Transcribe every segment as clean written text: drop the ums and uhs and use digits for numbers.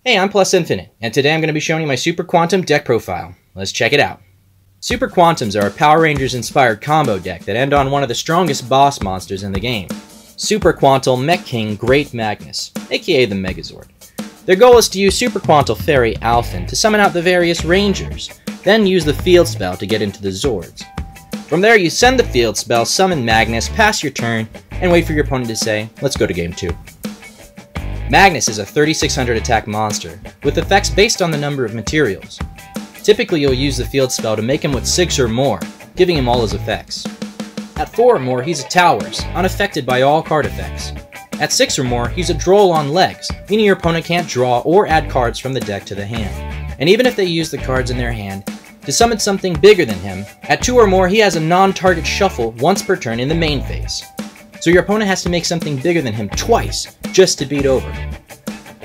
Hey, I'm Plus Infinite, and today I'm going to be showing you my Super Quantum deck profile. Let's check it out. Super Quantums are a Power Rangers-inspired combo deck that end on one of the strongest boss monsters in the game, Super Quantal Mech King Great Magnus, aka the Megazord. Their goal is to use Super Quantal Fairy Alphen to summon out the various Rangers, then use the field spell to get into the Zords. From there, you send the field spell, summon Magnus, pass your turn, and wait for your opponent to say, let's go to game 2. Magnus is a 3600 attack monster, with effects based on the number of materials. Typically you'll use the field spell to make him with 6 or more, giving him all his effects. At 4 or more, he's a Towers, unaffected by all card effects. At 6 or more, he's a Droll on legs, meaning your opponent can't draw or add cards from the deck to the hand. And even if they use the cards in their hand to summon something bigger than him, at 2 or more he has a non-target shuffle once per turn in the main phase. So your opponent has to make something bigger than him twice, just to beat over.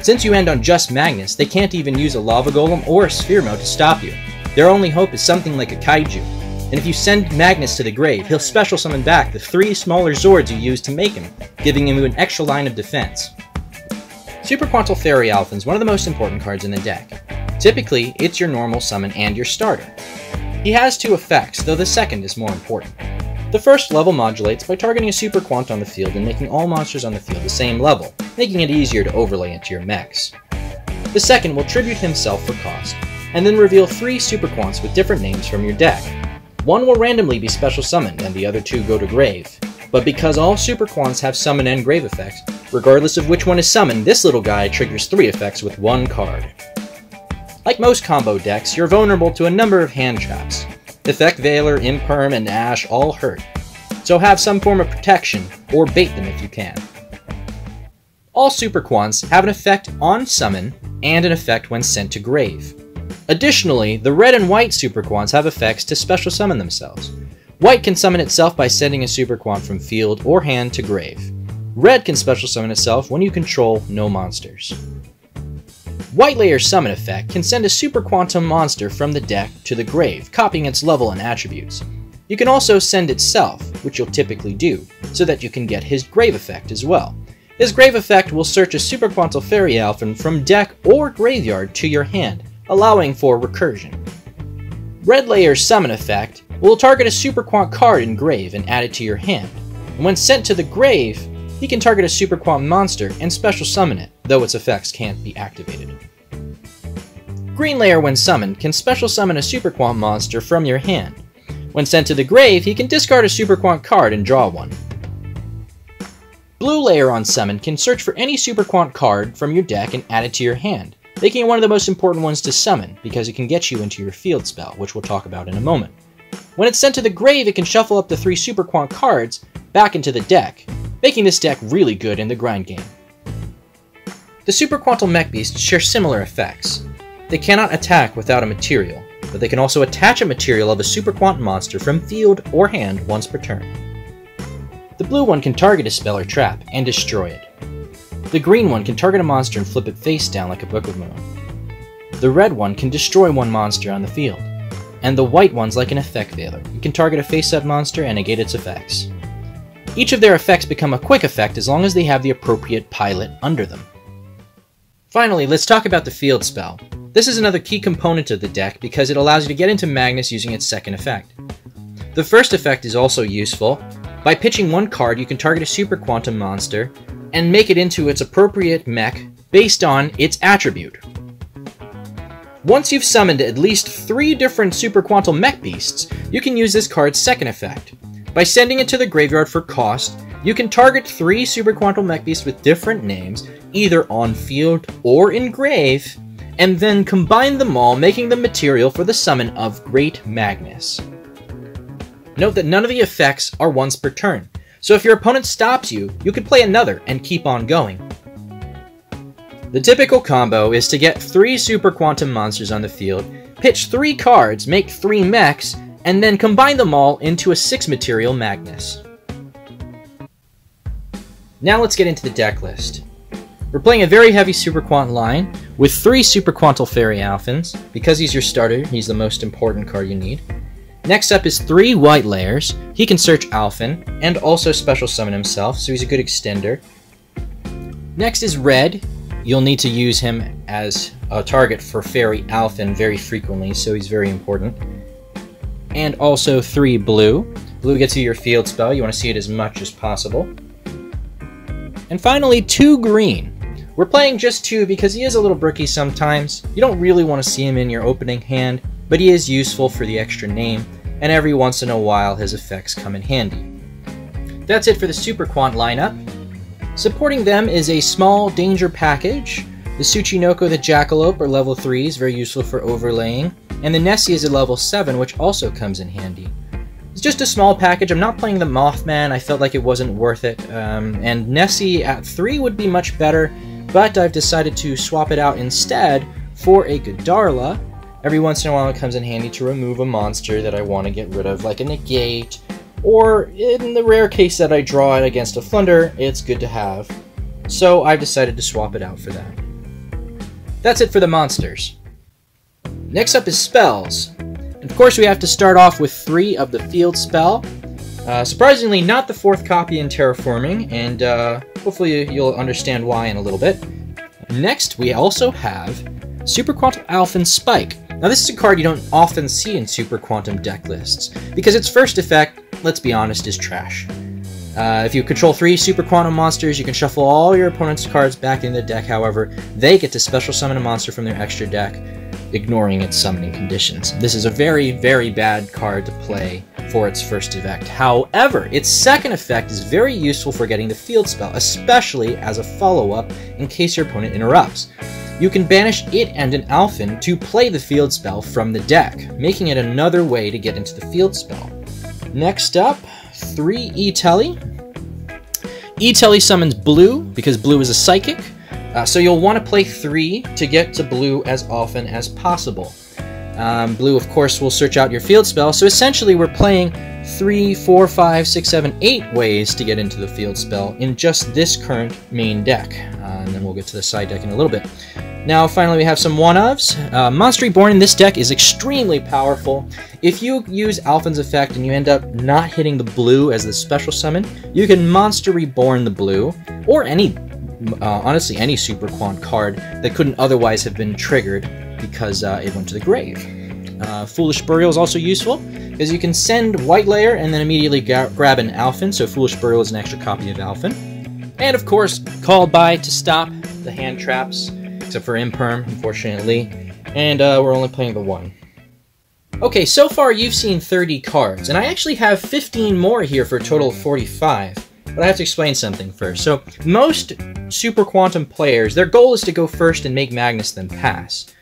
Since you end on just Magnus, they can't even use a Lava Golem or a Sphere Mode to stop you. Their only hope is something like a Kaiju. And if you send Magnus to the grave, he'll special summon back the 3 smaller Zords you used to make him, giving him an extra line of defense. Super Quantal Fairy Alphen is one of the most important cards in the deck. Typically, it's your normal summon and your starter. He has 2 effects, though the second is more important. The first level modulates by targeting a Super Quant on the field and making all monsters on the field the same level, making it easier to overlay into your mechs. The second will tribute himself for cost, and then reveal 3 Super Quants with different names from your deck. One will randomly be special summoned and the other 2 go to grave, but because all Super Quants have summon and grave effects, regardless of which one is summoned, this little guy triggers 3 effects with 1 card. Like most combo decks, you're vulnerable to a number of hand traps. Effect Veiler, Imperm, and Ash all hurt, so have some form of protection, or bait them if you can. All Super Quants have an effect on summon, and an effect when sent to grave. Additionally, the red and white Super Quants have effects to special summon themselves. White can summon itself by sending a Super Quant from field or hand to grave. Red can special summon itself when you control no monsters. White Layer's summon effect can send a Super Quantum monster from the deck to the grave, copying its level and attributes. You can also send itself, which you'll typically do, so that you can get his grave effect as well. His grave effect will search a Super Quantal Fairy Alphen from deck or graveyard to your hand, allowing for recursion. Red Layer's summon effect will target a Super Quant card in grave and add it to your hand, and when sent to the grave, he can target a Super Quant monster and special summon it, though its effects can't be activated. Green Layer, when summoned, can special summon a Super Quant monster from your hand. When sent to the grave, he can discard a Super Quant card and draw one. Blue Layer on summon can search for any Super Quant card from your deck and add it to your hand, making it one of the most important ones to summon, because it can get you into your field spell, which we'll talk about in a moment. When it's sent to the grave, it can shuffle up the 3 Super Quant cards back into the deck, making this deck really good in the grind game. The Super Quantal Mech Beasts share similar effects. They cannot attack without a material, but they can also attach a material of a Super Quant monster from field or hand once per turn. The blue one can target a spell or trap and destroy it. The green one can target a monster and flip it face down like a Book of Moon. The red one can destroy one monster on the field. And the white one's like an Effect Veiler. You can target a face-up monster and negate its effects. Each of their effects become a quick effect as long as they have the appropriate pilot under them. Finally, let's talk about the field spell. This is another key component of the deck because it allows you to get into Magnus using its second effect. The first effect is also useful. By pitching one card, you can target a Super Quantum monster and make it into its appropriate mech based on its attribute. Once you've summoned at least 3 different Super Quantal Mech Beasts, you can use this card's second effect. By sending it to the graveyard for cost, you can target 3 Super Quantal Mech Beasts with different names, either on field or in grave, and then combine them all, making them material for the summon of Great Magnus. Note that none of the effects are once per turn, so if your opponent stops you, you can play another and keep on going. The typical combo is to get 3 Super Quantum monsters on the field, pitch 3 cards, make 3 mechs, and then combine them all into a 6 material Magnus. Now let's get into the deck list. We're playing a very heavy Super Quant line with 3 Super Quantal Fairy Alphens. Because he's your starter, he's the most important card you need. Next up is 3 White Layers. He can search Alphen and also special summon himself, so he's a good extender. Next is Red. you'll need to use him as a target for Fairy Alphen very frequently, so he's very important. And also 3 blue. Blue gets you your field spell. You want to see it as much as possible. And finally, 2 green. We're playing just 2 because he is a little bricky sometimes. You don't really want to see him in your opening hand, but he is useful for the extra name, and every once in a while his effects come in handy. That's it for the Super Quant lineup. Supporting them is a small danger package. The Tsuchinoko the Jackalope are level 3s, very useful for overlaying, and the Nessie is a level 7, which also comes in handy. It's just a small package. I'm not playing the Mothman. I felt like it wasn't worth it, and Nessie at 3 would be much better, but I've decided to swap it out instead for a Godarla. Every once in a while it comes in handy to remove a monster that I want to get rid of, like a Negate, or in the rare case that I draw it against a Flunder, it's good to have. So I've decided to swap it out for that. That's it for the monsters. Next up is spells. And of course we have to start off with 3 of the field spell. Surprisingly, not the 4th copy in Terraforming, and hopefully you'll understand why in a little bit. Next, we also have Super Quantum Alphen Spike. Now this is a card you don't often see in Super Quantum deck lists, because its first effect, let's be honest, is trash. If you control 3 Super Quantum monsters, you can shuffle all your opponent's cards back into the deck. However, they get to special summon a monster from their extra deck, ignoring its summoning conditions. This is a very, very bad card to play for its first effect. However, its second effect is very useful for getting the field spell, especially as a follow-up in case your opponent interrupts. You can banish it and an Alphen to play the field spell from the deck, making it another way to get into the field spell. Next up, 3 E-Telly. E-Telly summons blue, because blue is a psychic, so you'll want to play 3 to get to blue as often as possible. Blue, of course, will search out your field spell, so essentially we're playing 3, 4, 5, 6, 7, 8 ways to get into the field spell in just this current main deck. And then we'll get to the side deck in a little bit. Now, finally, we have some one-ofs. Monster Reborn in this deck is extremely powerful. If you use Alphen's effect and you end up not hitting the blue as the special summon, you can Monster Reborn the blue, or any, honestly, any Super Quant card that couldn't otherwise have been triggered because it went to the grave. Foolish Burial is also useful, because you can send White Layer and then immediately grab an Alphen, so Foolish Burial is an extra copy of Alphen. And of course, Called By to stop the hand traps, except for Imperm, unfortunately, and we're only playing the 1. Okay, so far you've seen 30 cards, and I actually have 15 more here for a total of 45, but I have to explain something first. So, most Super Quantum players, their goal is to go first and make Magnus then pass.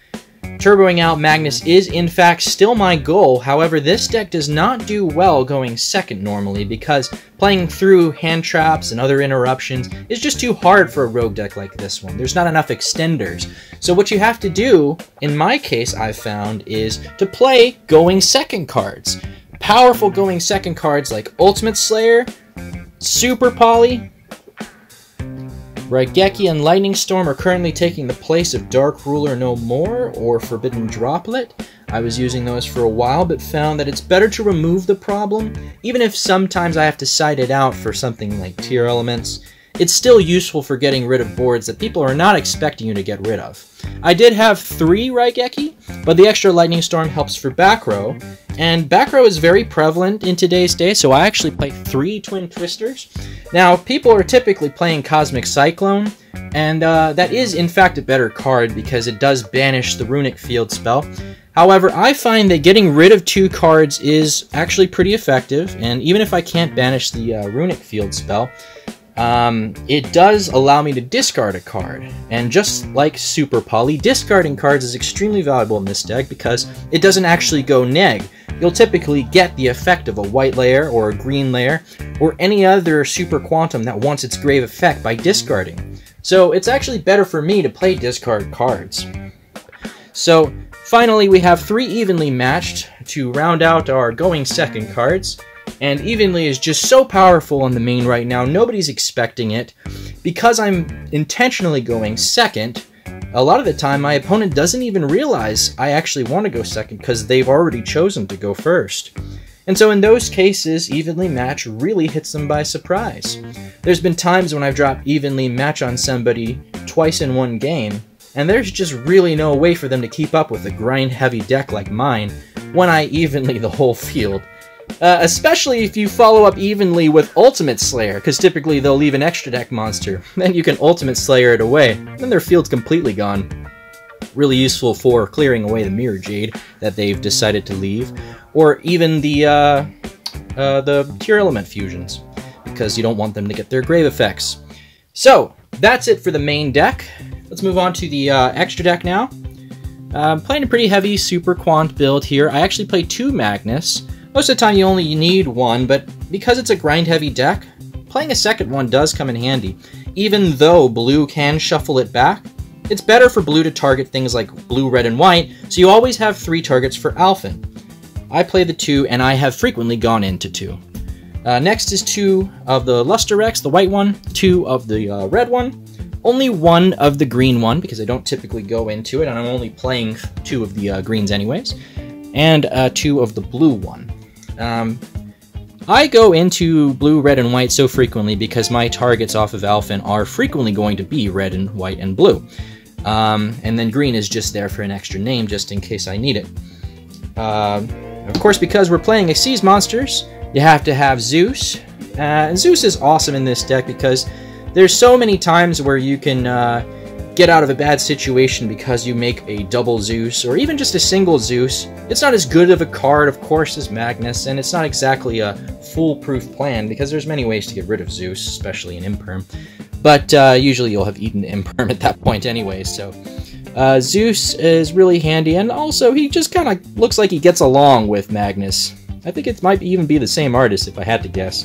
Turboing out Magnus is, in fact, still my goal. However, this deck does not do well going second normally, because playing through hand traps and other interruptions is just too hard for a rogue deck like this one. There's not enough extenders. So what you have to do, in my case, I've found, is to play going second cards. Powerful going second cards like Ultimate Slayer, Super Poly, Raigeki and Lightning Storm are currently taking the place of Dark Ruler No More or Forbidden Droplet. I was using those for a while, but found that it's better to remove the problem. Even if sometimes I have to side it out for something like Tearlaments, it's still useful for getting rid of boards that people are not expecting you to get rid of. I did have 3 Raigeki, but the extra Lightning Storm helps for back row, and back row is very prevalent in today's day, so I actually play 3 Twin Twisters. Now, people are typically playing Cosmic Cyclone, and that is in fact a better card because it does banish the Runick field spell. However, I find that getting rid of 2 cards is actually pretty effective, and even if I can't banish the Runick field spell, it does allow me to discard a card. And just like Super Poly, discarding cards is extremely valuable in this deck because it doesn't actually go neg. You'll typically get the effect of a white layer or a green layer or any other Super Quantum that wants its grave effect by discarding. So it's actually better for me to play discard cards. So finally we have 3 evenly matched to round out our going second cards. And Evenly is just so powerful in the main right now, nobody's expecting it. Because I'm intentionally going second, a lot of the time my opponent doesn't even realize I actually want to go second because they've already chosen to go first. And so in those cases, Evenly Match really hits them by surprise. There's been times when I've dropped Evenly Match on somebody twice in one game, and there's just really no way for them to keep up with a grind-heavy deck like mine when I evenly the whole field. Especially if you follow up evenly with Ultimate Slayer, because typically they'll leave an extra deck monster. Then you can Ultimate Slayer it away, then their field's completely gone. Really useful for clearing away the Mirror Jade that they've decided to leave, or even the Tearlaments fusions, because you don't want them to get their grave effects. So, that's it for the main deck. Let's move on to the extra deck now. I'm playing a pretty heavy Super Quant build here. I actually play 2 Magnus. Most of the time you only need 1, but because it's a grind-heavy deck, playing a second one does come in handy. Even though blue can shuffle it back, it's better for blue to target things like blue, red, and white, so you always have 3 targets for Alphen. I play the 2, and I have frequently gone into 2. Next is 2 of the Luster Rex, the white one, 2 of the red one, only 1 of the green one, because I don't typically go into it, and I'm only playing 2 of the greens anyways, and 2 of the blue one. I go into blue, red, and white so frequently because my targets off of Alphen are frequently going to be red and white and blue. And then green is just there for an extra name just in case I need it. Of course, because we're playing Xyz monsters, you have to have Zeus. And Zeus is awesome in this deck because there's so many times where you can get out of a bad situation because you make a double Zeus, or even just a single Zeus. It's not as good of a card, of course, as Magnus, and it's not exactly a foolproof plan because there's many ways to get rid of Zeus, especially in Imperm. But usually you'll have eaten Imperm at that point anyway, so Zeus is really handy, and also he just kind of looks like he gets along with Magnus. I think it might even be the same artist if I had to guess.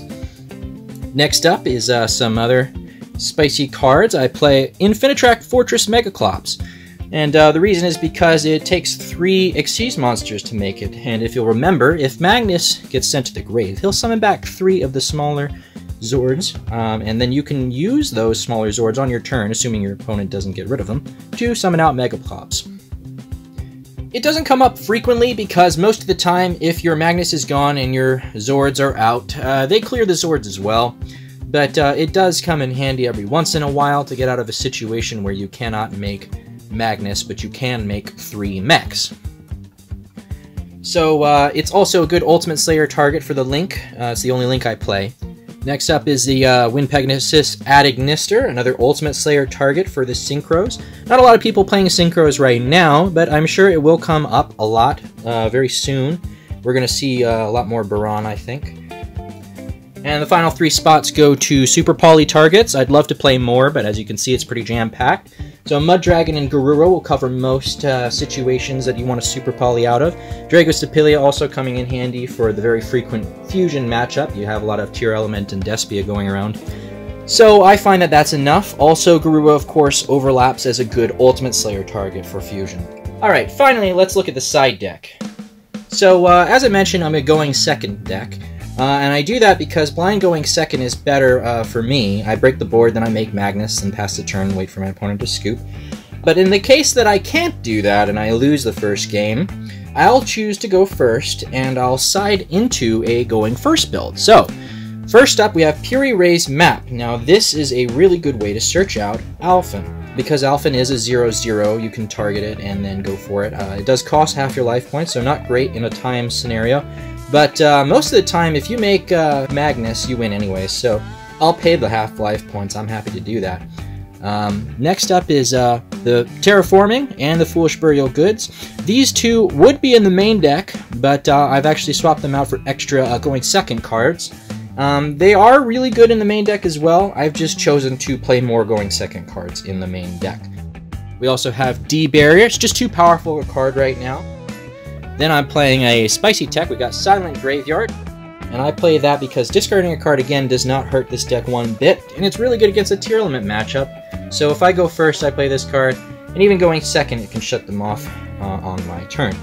Next up is some other spicy cards. I play Infinitrack Fortress Megaclops, and the reason is because it takes 3 Xyz monsters to make it, and if you'll remember, if Magnus gets sent to the grave, he'll summon back 3 of the smaller Zords, and then you can use those smaller Zords on your turn, assuming your opponent doesn't get rid of them, to summon out Megaclops. It doesn't come up frequently because most of the time, if your Magnus is gone and your Zords are out, they clear the Zords as well. But it does come in handy every once in a while to get out of a situation where you cannot make Magnus, but you can make 3 mechs. So it's also a good Ultimate Slayer target for the Link. It's the only Link I play. Next up is the Winpegasus Adignister, another Ultimate Slayer target for the Synchros. Not a lot of people playing Synchros right now, but I'm sure it will come up a lot very soon. We're going to see a lot more Baron, I think. And the final 3 spots go to Super Poly targets. I'd love to play more, but as you can see, it's pretty jam-packed. So Muddragon and Garuro will cover most situations that you want to Super Poly out of. Dragostapilia also coming in handy for the very frequent fusion matchup. You have a lot of Tearlaments and Despia going around. So I find that that's enough. Also, Garuro, of course, overlaps as a good Ultimate Slayer target for fusion. Alright, finally, let's look at the side deck. So, as I mentioned, I'm a going second deck. And I do that because blind going second is better for me. I break the board, then I make Magnus, and pass the turn, wait for my opponent to scoop. But in the case that I can't do that and I lose the first game, I'll choose to go first, and I'll side into a going first build. So, first up we have Puri Ray's Map. Now this is a really good way to search out Alphen. Because Alphen is a 0/0, you can target it and then go for it. It does cost half your life points, so not great in a time scenario. But most of the time, if you make Magnus, you win anyway, so I'll pay the half life points. I'm happy to do that. Next up is the Terraforming and the Foolish Burial Goods. These 2 would be in the main deck, but I've actually swapped them out for extra going second cards. They are really good in the main deck as well. I've just chosen to play more going second cards in the main deck. We also have D-Barrier. It's just too powerful a card right now. Then I'm playing a spicy tech. We got Silent Graveyard, and I play that because discarding a card again does not hurt this deck one bit, and it's really good against a Tearlament matchup. So if I go first, I play this card, and even going second, it can shut them off on my turn.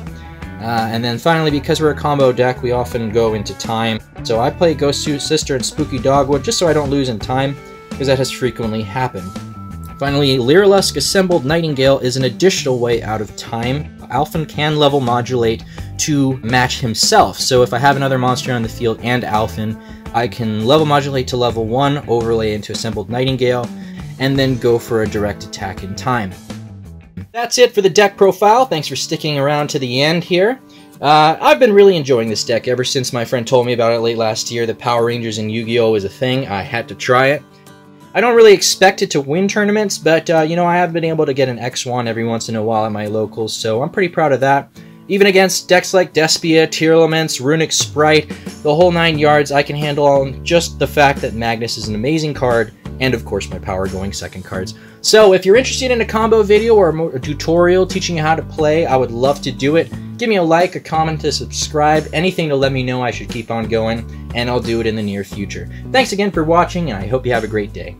And then finally, because we're a combo deck, we often go into time. So I play Ghost Sister and Spooky Dogwood just so I don't lose in time, because that has frequently happened. Finally, Lyrilusk Assembled Nightingale is an additional way out of time. Alphen can level modulate to match himself, so if I have another monster on the field and Alphen, I can level modulate to level 1, overlay into Assembled Nightingale, and then go for a direct attack in time. That's it for the deck profile. Thanks for sticking around to the end here. I've been really enjoying this deck ever since my friend told me about it late last year that Power Rangers and Yu-Gi-Oh! Was a thing. I had to try it. I don't really expect it to win tournaments, but, you know, I have been able to get an X1 every once in a while at my locals, so I'm pretty proud of that. Even against decks like Despia, Tearlaments, Runick Spright, the whole 9 yards, I can handle on just the fact that Magnus is an amazing card, and of course my power going second cards. So if you're interested in a combo video or a tutorial teaching you how to play, I would love to do it. Give me a like, a comment, a subscribe, anything to let me know I should keep on going, and I'll do it in the near future. Thanks again for watching, and I hope you have a great day.